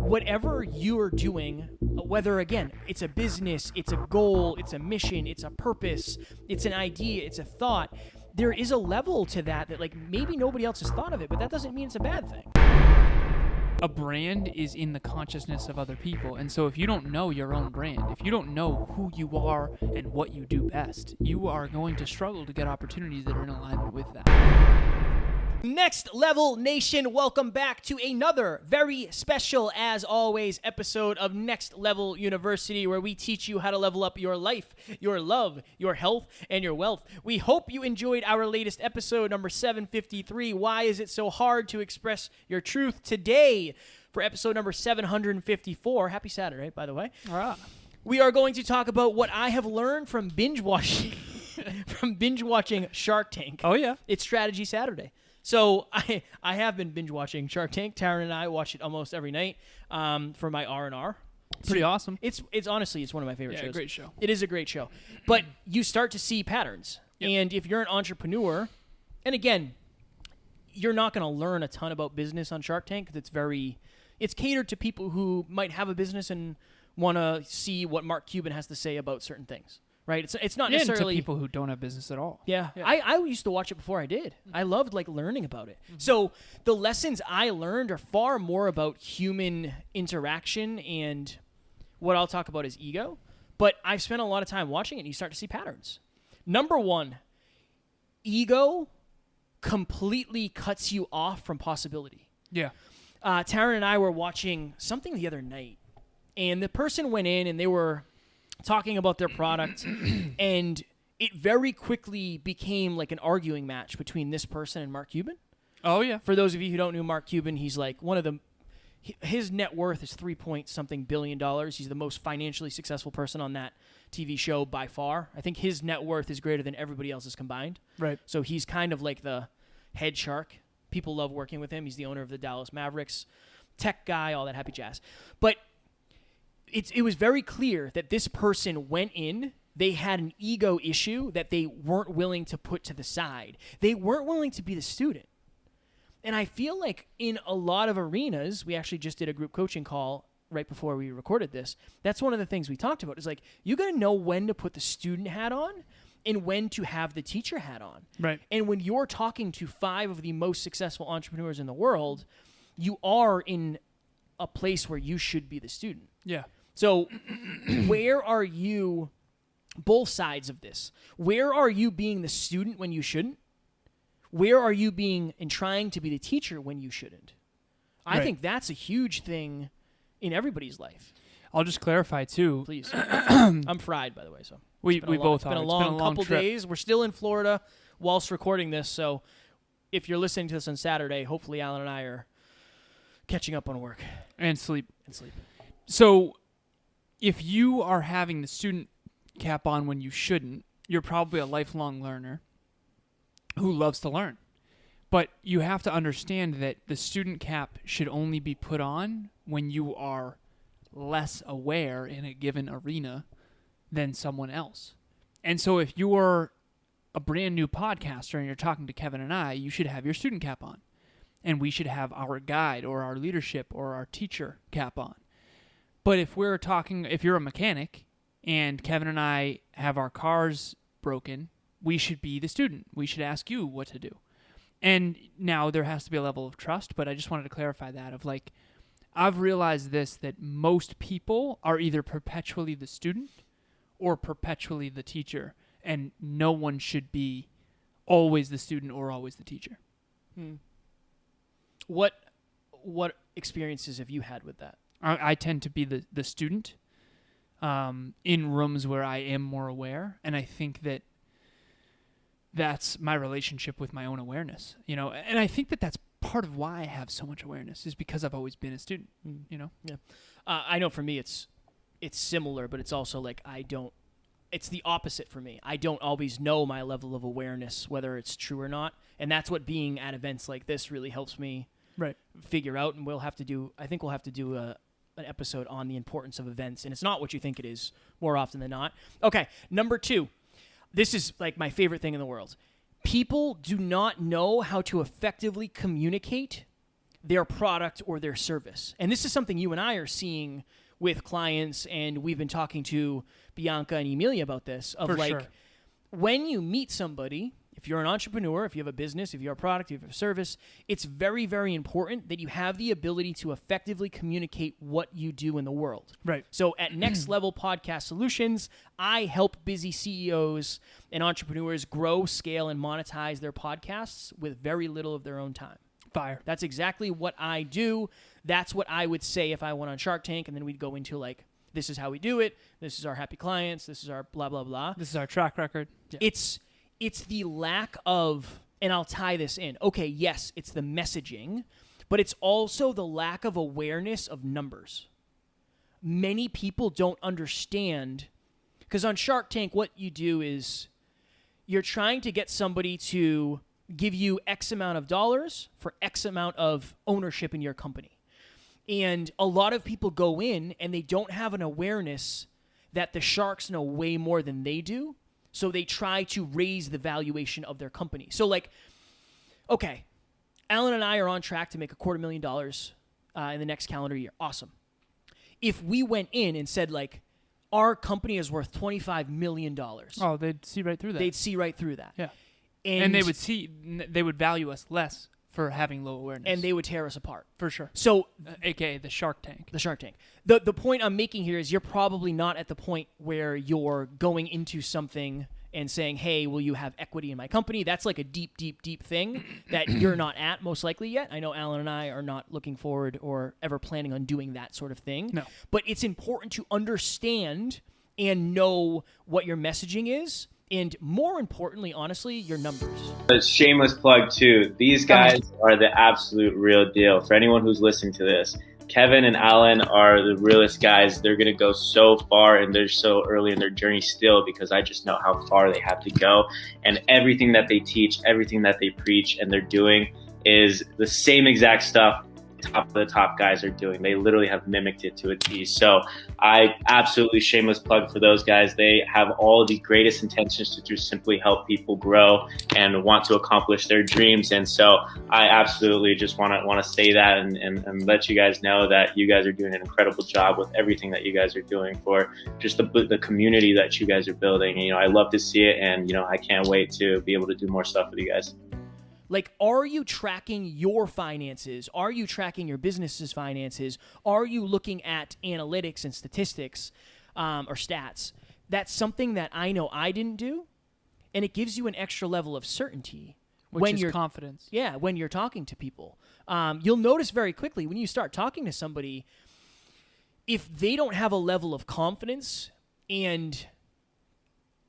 whatever you are doing, whether, again, it's a business, it's a goal, it's a mission, it's a purpose, it's an idea, it's a thought, there is a level to that like maybe nobody else has thought of it, but that doesn't mean it's a bad thing. A brand is in the consciousness of other people. And so if you don't know your own brand, if you don't know who you are and what you do best, you are going to struggle to get opportunities that are in alignment with that. Next Level Nation, welcome back to another very special, as always, episode of Next Level University, where we teach you how to level up your life, your love, your health, and your wealth. We hope you enjoyed our latest episode, number 753, Why Is It So Hard to Express Your Truth? Today, for episode number 754, happy Saturday, by the way, All right. we are going to talk about what I have learned from binge watching, Shark Tank. Oh, yeah. It's Strategy Saturday. So I have been binge watching Shark Tank. Taryn and I watch it almost every night for my R&R. Pretty awesome. It's honestly, it's one of my favorite shows. Great show. It is a great show. But you start to see patterns. Yep. And if you're an entrepreneur, and again, you're not going to learn a ton about business on Shark Tank because it's catered to people who might have a business and want to see what Mark Cuban has to say about certain things. Right, it's not necessarily to people who don't have business at all. Yeah. I used to watch it before I did. I loved learning about it. Mm-hmm. So the lessons I learned are far more about human interaction, and what I'll talk about is ego. But I've spent a lot of time watching it, and you start to see patterns. Number one, ego completely cuts you off from possibility. Yeah. Taryn and I were watching something the other night, and the person went in and they were talking about their product, and it very quickly became like an arguing match between this person and Mark Cuban. Oh, yeah. For those of you who don't know Mark Cuban, he's like his net worth is $3 billion. He's the most financially successful person on that TV show by far. I think his net worth is greater than everybody else's combined. Right. So he's kind of like the head shark. People love working with him. He's the owner of the Dallas Mavericks, tech guy, all that happy jazz. But it was very clear that this person went in, they had an ego issue that they weren't willing to put to the side. They weren't willing to be the student. And I feel like in a lot of arenas, we actually just did a group coaching call right before we recorded this. That's one of the things we talked about is like, you got to know when to put the student hat on and when to have the teacher hat on. Right. And when you're talking to 5 of the most successful entrepreneurs in the world, you are in a place where you should be the student. Yeah. So where are you, both sides of this, where are you being the student when you shouldn't? Where are you being and trying to be the teacher when you shouldn't? I think that's a huge thing in everybody's life. I'll just clarify, too. Please. I'm fried, by the way. So we both are. It's been a long couple days. We're still in Florida whilst recording this. So if you're listening to this on Saturday, hopefully Alan and I are catching up on work. And sleep. So if you are having the student cap on when you shouldn't, you're probably a lifelong learner who loves to learn. But you have to understand that the student cap should only be put on when you are less aware in a given arena than someone else. And so if you are a brand new podcaster and you're talking to Kevin and I, you should have your student cap on. And we should have our guide or our leadership or our teacher cap on. But if you're a mechanic and Kevin and I have our cars broken, we should be the student. We should ask you what to do. And now there has to be a level of trust, but I just wanted to clarify that of like, I've realized this, that most people are either perpetually the student or perpetually the teacher, and no one should be always the student or always the teacher. What experiences have you had with that? I tend to be the student in rooms where I am more aware, and I think that's my relationship with my own awareness, and I think that's part of why I have so much awareness is because I've always been a student, Yeah. I know for me it's similar, but it's also like it's the opposite for me. I don't always know my level of awareness, whether it's true or not, and that's what being at events like this really helps me figure out, and I think we'll have to do an episode on the importance of events, and it's not what you think it is more often than not. Okay, number 2. This is like my favorite thing in the world. People do not know how to effectively communicate their product or their service. And this is something you and I are seeing with clients, and we've been talking to Bianca and Emilia about this, of For like, sure. when you meet somebody, if you're an entrepreneur, if you have a business, if you have a product, if you have a service, it's very, very important that you have the ability to effectively communicate what you do in the world. Right. So at Next Level Podcast Solutions, I help busy CEOs and entrepreneurs grow, scale, and monetize their podcasts with very little of their own time. Fire. That's exactly what I do. That's what I would say if I went on Shark Tank, and then we'd go into like, this is how we do it. This is our happy clients. This is our blah, blah, blah. This is our track record. Yeah. It's the lack of, and I'll tie this in. Okay, yes, it's the messaging, but it's also the lack of awareness of numbers. Many people don't understand, because on Shark Tank, what you do is you're trying to get somebody to give you X amount of dollars for X amount of ownership in your company. And a lot of people go in and they don't have an awareness that the sharks know way more than they do. So they try to raise the valuation of their company. So like, okay, Alan and I are on track to make $250,000 in the next calendar year. Awesome. If we went in and said like, our company is worth $25 million. Oh, they'd see right through that. They'd see right through that. Yeah. And they would value us less for having low awareness. And they would tear us apart. For sure. So, AKA the Shark Tank. The Shark Tank. The point I'm making here is you're probably not at the point where you're going into something and saying, hey, will you have equity in my company? That's like a deep, deep, deep thing that you're not at most likely yet. I know Alan and I are not looking forward or ever planning on doing that sort of thing. No. But it's important to understand and know what your messaging is. And more importantly, honestly, your numbers. A shameless plug too. These guys are the absolute real deal. For anyone who's listening to this, Kevin and Alan are the realest guys. They're going to go so far, and they're so early in their journey still, because I just know how far they have to go. And everything that they teach, everything that they preach and they're doing is the same exact stuff top of the top guys are doing. They literally have mimicked it to a T. So I absolutely shameless plug for those guys. They have all the greatest intentions to just simply help people grow and want to accomplish their dreams. And so I absolutely just want to say that and let you guys know that you guys are doing an incredible job with everything that you guys are doing for just the community that you guys are building. And, I love to see it, and I can't wait to be able to do more stuff with you guys. Like, are you tracking your finances? Are you tracking your business's finances? Are you looking at analytics and statistics or stats? That's something that I know I didn't do, and it gives you an extra level of certainty. Which is confidence. Yeah, when you're talking to people. You'll notice very quickly when you start talking to somebody, if they don't have a level of confidence and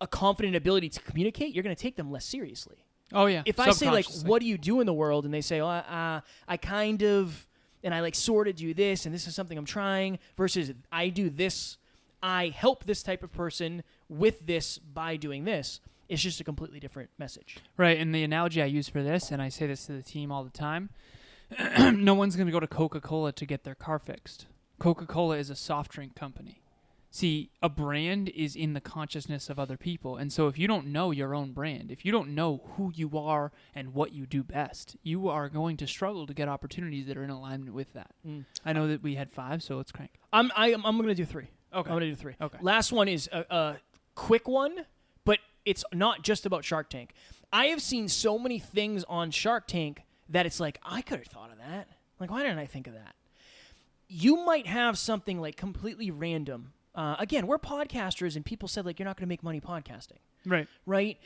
a confident ability to communicate, you're going to take them less seriously. Oh, yeah. If I say, like, what do you do in the world? And they say, I kind of, and I, like, sort of do this, and this is something I'm trying, versus I do this, I help this type of person with this by doing this. It's just a completely different message. Right, and the analogy I use for this, and I say this to the team all the time, no one's going to go to Coca-Cola to get their car fixed. Coca-Cola is a soft drink company. See, a brand is in the consciousness of other people. And so if you don't know your own brand, if you don't know who you are and what you do best, you are going to struggle to get opportunities that are in alignment with that. I know that we had 5, so let's crank. I'm going to do 3. Okay. I'm going to do 3. Okay. Last one is a quick one, but it's not just about Shark Tank. I have seen so many things on Shark Tank that it's like, I could have thought of that. Like, why didn't I think of that? You might have something like completely random. Again, we're podcasters, and people said, like, you're not going to make money podcasting. Right. Right?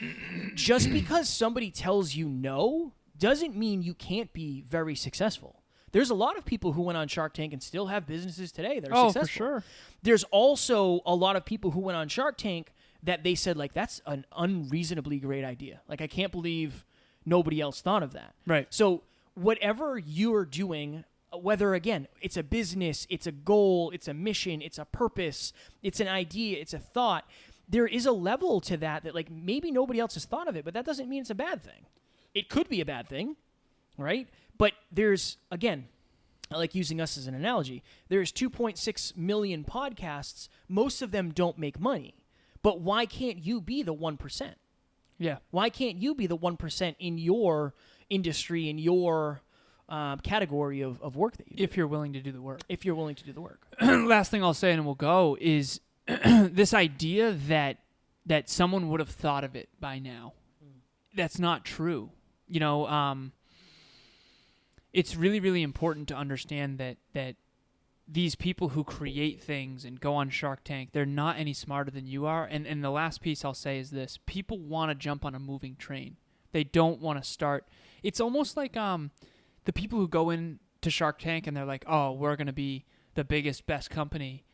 Just because somebody tells you no doesn't mean you can't be very successful. There's a lot of people who went on Shark Tank and still have businesses today that are successful. For sure. There's also a lot of people who went on Shark Tank that they said, like, that's an unreasonably great idea. Like, I can't believe nobody else thought of that. Right. So whatever you're doing, whether, again, it's a business, it's a goal, it's a mission, it's a purpose, it's an idea, it's a thought, there is a level to that like, maybe nobody else has thought of it, but that doesn't mean it's a bad thing. It could be a bad thing, right? But there's, again, I like using us as an analogy. There's 2.6 million podcasts. Most of them don't make money. But why can't you be the 1%? Yeah. Why can't you be the 1% in your industry, in your category of work that you do. If you're willing to do the work. If you're willing to do the work. Last thing I'll say, and we'll go, is this idea that someone would have thought of it by now. That's not true. You know, it's really, really important to understand that these people who create things and go on Shark Tank, they're not any smarter than you are. And the last piece I'll say is this. People want to jump on a moving train. They don't want to start. It's almost like the people who go in to Shark Tank and they're like, oh, we're going to be the biggest, best company,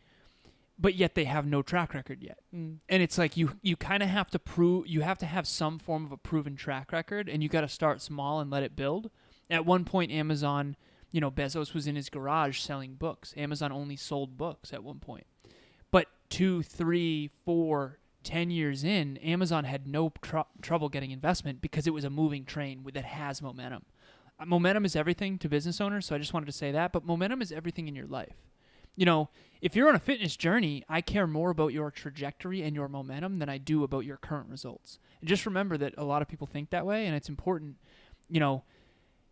but yet they have no track record yet. And it's like you kind of have to prove, you have to have some form of a proven track record, and you got to start small and let it build. At one point, Amazon, you know, Bezos was in his garage selling books. Amazon only sold books at one point. But 2, 3, 4, 10 years in, Amazon had no trouble getting investment because it was a moving train that has momentum. Momentum is everything to business owners, so I just wanted to say that. But momentum is everything in your life. You know, if you're on a fitness journey, I care more about your trajectory and your momentum than I do about your current results. And just remember that a lot of people think that way, and it's important, you know,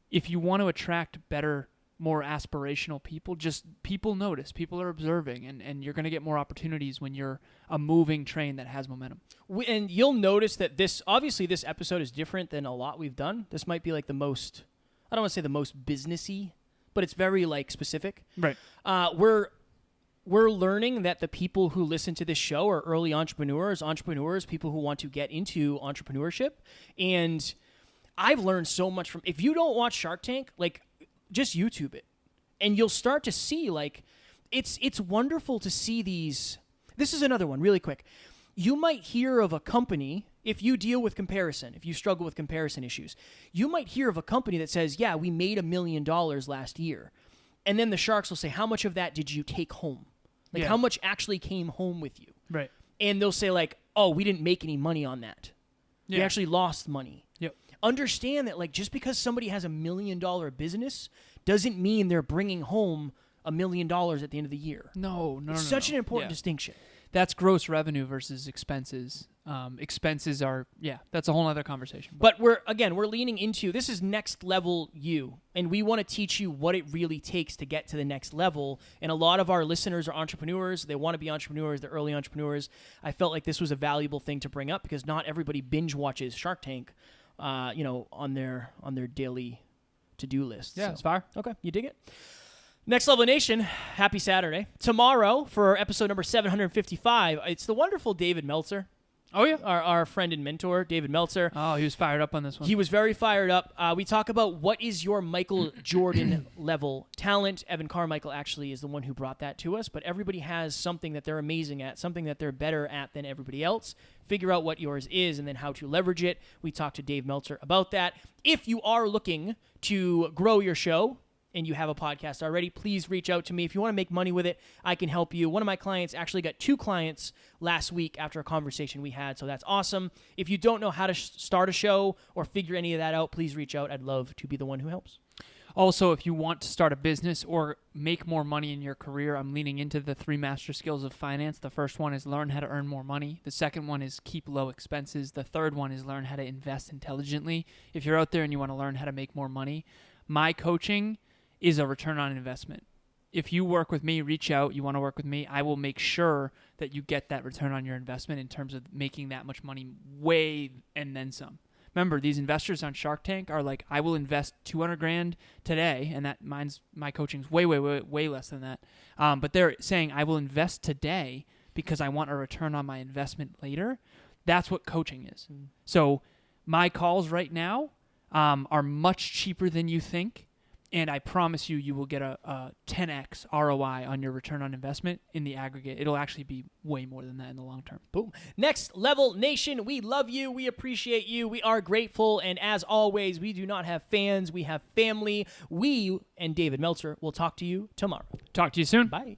if you want to attract better, more aspirational people, just people notice, people are observing, and you're going to get more opportunities when you're a moving train that has momentum. And you'll notice that this episode is different than a lot we've done. This might be like the most, I don't want to say the most businessy, but it's very like specific. Right. We're learning that the people who listen to this show are early entrepreneurs, people who want to get into entrepreneurship. And I've learned so much from, if you don't watch Shark Tank, like just YouTube it and you'll start to see like, it's wonderful to see these. This is another one really quick. You might hear of a company, if you deal with comparison, if you struggle with comparison issues, you might hear of a company that says, yeah, we made $1 million last year. And then the sharks will say, how much of that did you take home? Like how much actually came home with you? Right. And they'll say like, oh, we didn't make any money on that. We actually lost money. Yep. Understand that like just because somebody has $1 million business doesn't mean they're bringing home $1 million at the end of the year. No. It's such an important distinction. That's gross revenue versus expenses. Expenses are, that's a whole other conversation. But we're leaning into, this is next level you, and we want to teach you what it really takes to get to the next level. And a lot of our listeners are entrepreneurs. They want to be entrepreneurs. They're early entrepreneurs. I felt like this was a valuable thing to bring up because not everybody binge watches Shark Tank, on their daily to-do list. Yeah, it's fire. Okay, you dig it? Next Level Nation, happy Saturday. Tomorrow, for episode number 755, it's the wonderful David Meltzer. Oh, yeah. Our friend and mentor, David Meltzer. Oh, he was fired up on this one. He was very fired up. We talk about what is your Michael Jordan level talent. Evan Carmichael actually is the one who brought that to us, but everybody has something that they're amazing at, something that they're better at than everybody else. Figure out what yours is and then how to leverage it. We talked to Dave Meltzer about that. If you are looking to grow your show, and you have a podcast already, please reach out to me. If you want to make money with it, I can help you. One of my clients actually got 2 clients last week after a conversation we had, so that's awesome. If you don't know how to start a show or figure any of that out, please reach out. I'd love to be the one who helps. Also, if you want to start a business or make more money in your career, I'm leaning into the 3 master skills of finance. The first one is learn how to earn more money. The second one is keep low expenses. The third one is learn how to invest intelligently. If you're out there and you want to learn how to make more money, my coaching is a return on investment. If you work with me, reach out, you want to work with me, I will make sure that you get that return on your investment in terms of making that much money way and then some. Remember, these investors on Shark Tank are like, I will invest $200,000 today, and my coaching's way less than that. But they're saying, I will invest today because I want a return on my investment later. That's what coaching is. So my calls right now are much cheaper than you think. And I promise you, you will get a 10x ROI on your return on investment in the aggregate. It'll actually be way more than that in the long term. Boom. Next Level Nation, we love you. We appreciate you. We are grateful. And as always, we do not have fans. We have family. We and David Meltzer will talk to you tomorrow. Talk to you soon. Bye.